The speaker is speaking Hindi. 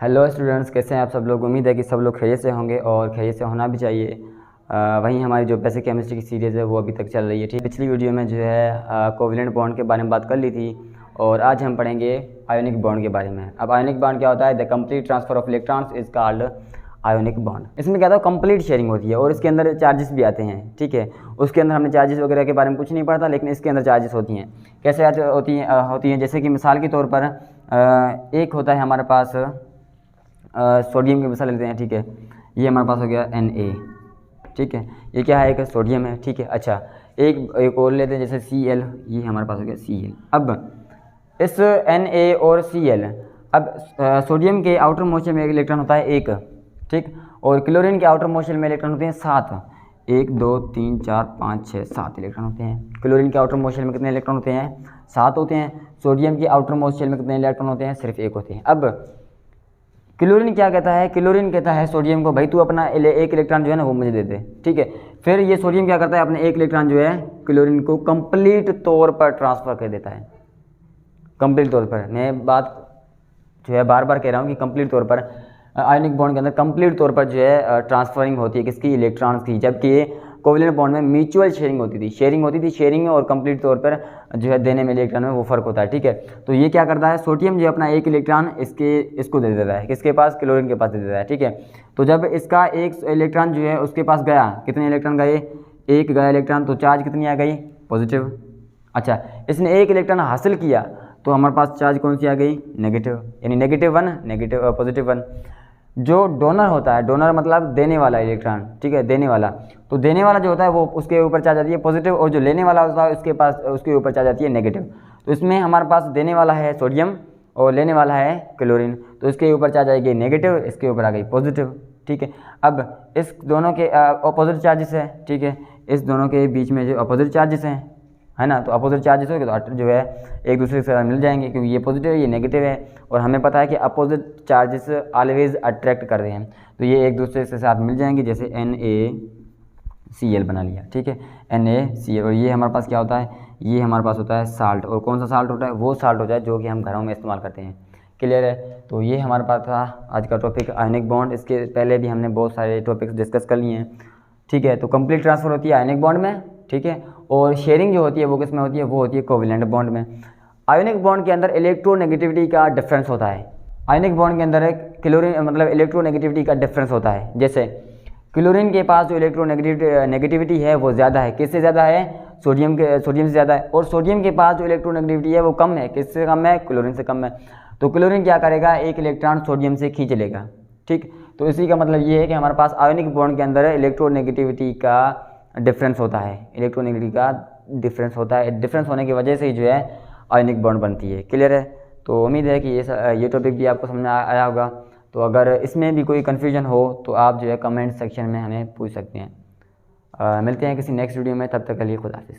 हेलो स्टूडेंट्स, कैसे हैं आप सब लोग। उम्मीद है कि सब लोग खैरियत से होंगे और खैरियत से होना भी चाहिए। वहीं हमारी जो बेसिक केमिस्ट्री की सीरीज़ है वो अभी तक चल रही है। ठीक, पिछली वीडियो में जो है कोवलेंट बॉन्ड के बारे में बात कर ली थी और आज हम पढ़ेंगे आयोनिक बॉन्ड के बारे में। अब आयोनिक बॉन्ड क्या होता है? The complete transfer of electrons is called ionic bond. इसमें क्या होता है? कंप्लीट शेयरिंग होती है और इसके अंदर चार्जेस भी आते हैं। ठीक है, उसके अंदर हमने चार्जेस वगैरह के बारे में कुछ नहीं पढ़ा था, लेकिन इसके अंदर चार्जेस होती हैं। कैसे होती हैं जैसे कि मिसाल के तौर पर एक होता है हमारे पास सोडियम की मिसाल लेते हैं। ठीक है, ये हमारे पास हो गया Na। ठीक है, ये क्या है? एक सोडियम है। ठीक है, अच्छा एक और लेते हैं जैसे Cl, ये हमारे पास हो गया Cl। अब इस Na और Cl, अब सोडियम के आउटर मोशन में एक इलेक्ट्रॉन होता है एक, ठीक, और क्लोरीन के आउटर मोशन में इलेक्ट्रॉन होते हैं 7। 1 2 3 4 5 6 7 इलेक्ट्रॉन होते हैं। क्लोरीन के आउटर मोशन में कितने इलेक्ट्रॉन होते हैं? 7 होते हैं। सोडियम के आउटर मोशन में कितने इलेक्ट्रॉन होते हैं? सिर्फ 1 होते हैं। अब क्लोरीन क्या कहता है? क्लोरीन कहता है सोडियम को, भाई तू अपना एक इलेक्ट्रॉन जो है ना वो मुझे दे दे। ठीक है, फिर ये सोडियम क्या करता है? अपने एक इलेक्ट्रॉन जो है क्लोरीन को कंप्लीट तौर पर ट्रांसफ़र कर देता है। कंप्लीट तौर पर, मैं बात जो है बार बार कह रहा हूँ कि कंप्लीट तौर पर आयोनिक बॉन्ड के अंदर कंप्लीट तौर पर जो है ट्रांसफरिंग होती है किसकी? इलेक्ट्रॉन्स की। जबकि कोवलेंट बॉन्ड में म्यूचुअल शेयरिंग होती थी। शेयरिंग और कंप्लीट तौर पर जो है देने में इलेक्ट्रॉन में वो फ़र्क होता है। ठीक है, तो ये क्या करता है? सोडियम जो अपना एक इलेक्ट्रॉन इसको दे देता है, किसके पास? क्लोरीन के पास दे देता है। ठीक है, तो जब इसका एक इलेक्ट्रॉन जो है उसके पास गया, कितने इलेक्ट्रॉन गए? एक गया इलेक्ट्रॉन, तो चार्ज कितनी आ गई? पॉजिटिव। अच्छा, इसने एक इलेक्ट्रॉन हासिल किया तो हमारे पास चार्ज कौन सी आ गई? नेगेटिव, यानी -1 +1। जो डोनर होता है, डोनर मतलब देने वाला इलेक्ट्रॉन, ठीक है, देने वाला, तो देने वाला जो होता है वो उसके ऊपर चार्ज आती है पॉजिटिव, और जो लेने वाला होता है उसके ऊपर चार्ज आती है नेगेटिव। तो इसमें हमारे पास देने वाला है सोडियम और लेने वाला है क्लोरीन, तो इसके ऊपर चार्ज आएगी नेगेटिव, इसके ऊपर आ गई पॉजिटिव। ठीक है, अब इस दोनों के अपोजिट चार्जेस है। ठीक है, इस दोनों के बीच में जो अपोजिट चार्जेस हैं, है ना, तो अपोजिट चार्जेस होंगे तो जो है एक दूसरे के साथ मिल जाएंगे, क्योंकि ये पॉजिटिव है ये नेगेटिव है, और हमें पता है कि अपोजिट चार्जेस ऑलवेज अट्रैक्ट कर रहे हैं, तो ये एक दूसरे के साथ मिल जाएंगे। जैसे NaCl बना लिया। ठीक है, NaCl, और ये हमारे पास क्या होता है? ये हमारे पास होता है साल्ट। और कौन सा साल्ट होता है? वो साल्ट होता है जो कि हम घरों में इस्तेमाल करते हैं। क्लियर है? तो ये हमारे पास था आज का टॉपिक आयोनिक बॉन्ड। इसके पहले भी हमने बहुत सारे टॉपिक्स डिस्कस कर लिए हैं। ठीक है, तो कंप्लीट ट्रांसफ़र होती है आयोनिक बॉन्ड में। ठीक है, और शेयरिंग जो होती है वो किस में होती है? वो होती है कोवलेंट बॉन्ड में। आयोनिक बॉन्ड के अंदर इलेक्ट्रोनेगेटिविटी का डिफरेंस होता है। आयोनिक बॉन्ड के अंदर क्लोरीन मतलब इलेक्ट्रोनेगेटिविटी का डिफरेंस होता है। जैसे क्लोरीन के पास जो इलेक्ट्रोनेगेटिविटी है वो ज़्यादा है। किससे ज़्यादा है? सोडियम से ज़्यादा है। और सोडियम के पास जो इलेक्ट्रोनेगेटिविटी है वो कम है। किससे कम है? क्लोरीन से कम है। तो क्लोरीन क्या करेगा? एक इलेक्ट्रॉन सोडियम से खींच लेगा। ठीक, तो इसी का मतलब ये है कि हमारे पास आयोनिक बॉन्ड के अंदर इलेक्ट्रोनेगेटिविटी का डिफरेंस होता है। इलेक्ट्रोनेगेटिविटी का डिफरेंस होता है। डिफरेंस होने की वजह से ही जो है आयोनिक बॉन्ड बनती है। क्लियर है? तो उम्मीद है कि ये टॉपिक भी आपको समझ में आया होगा। तो अगर इसमें भी कोई कन्फ्यूजन हो तो आप जो है कमेंट सेक्शन में हमें पूछ सकते हैं। मिलते हैं किसी नेक्स्ट वीडियो में, तब तक के लिए खुदा हाफिज़।